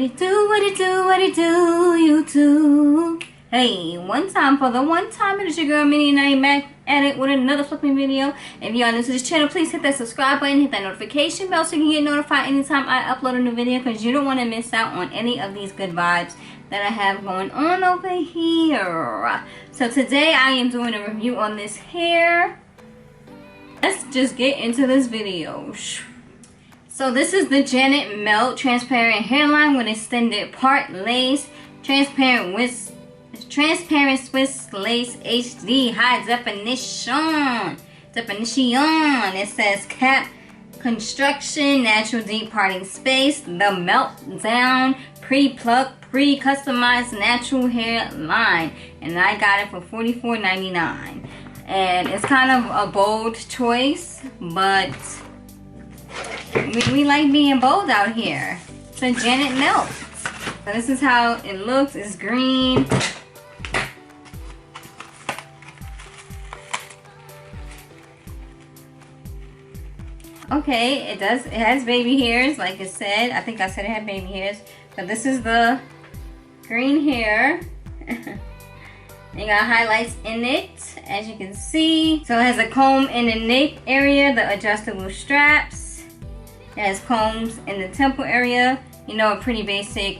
it do, what it do, what it do, YouTube? Hey, one time for the one time, it is your girl Minnie, and I am back at it with another flipping video. If you are new to this channel, please hit that subscribe button, hit that notification bell so you can get notified anytime I upload a new video, because you don't want to miss out on any of these good vibes that I have going on over here. So today I am doing a review on this hair. Let's just get into this video. So this is the Janet Melt transparent hairline with extended part lace, transparent Swiss lace HD high definition. It says cap construction, natural deep parting space, the meltdown, pre-pluck, pre-customized natural hairline, and I got it for $44.99. And it's kind of a bold choice, but we like being bold out here. It's a Janet Melt. So this is how it looks. It's green. Okay, it has baby hairs, like it said. I think I said it had baby hairs. But this is the green hair. You got highlights in it, as you can see. So it has a comb in the nape area, the adjustable straps. It has combs in the temple area. You know, a pretty basic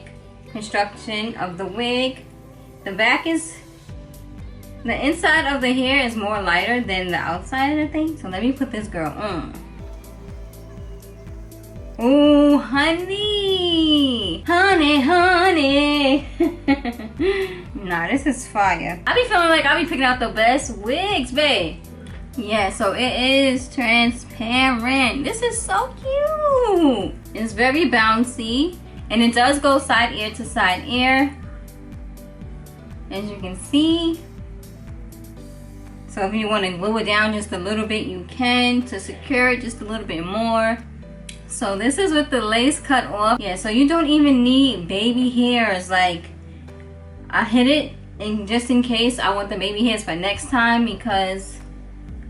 construction of the wig. The back is, the inside of the hair is more lighter than the outside of the thing. So let me put this girl on. Oh, honey. Honey. Nah, this is fire. I be feeling like I be picking out the best wigs, babe. Yeah, so it is transparent. This is so cute. It's very bouncy. And it does go side ear to side ear, as you can see. So if you want to glue it down just a little bit, you can, to secure it just a little bit more. So this is with the lace cut off. Yeah, so you don't even need baby hairs. Like, I hid it and just in case I want the baby hairs for next time, because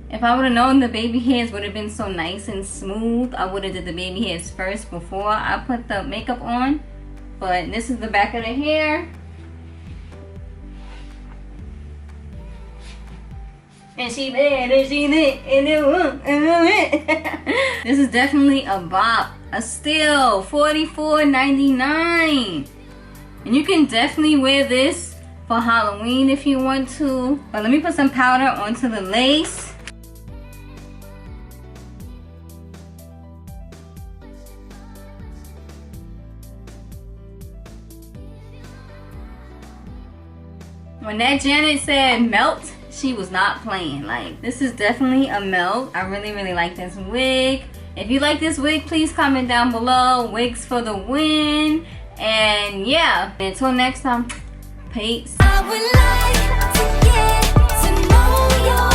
if I would have known the baby hairs would have been so nice and smooth, I would have did the baby hairs first before I put the makeup on. But this is the back of the hair. And she bad, and she lit, and it This is definitely a bop. A steal, $44.99. And you can definitely wear this for Halloween if you want to. But let me put some powder onto the lace. When that Janet said melt, she was not playing. Like, this is definitely a melt. I really like this wig. If you like this wig, please comment down below. Wigs for the win. And yeah, until next time, peace. I would like to get to know you.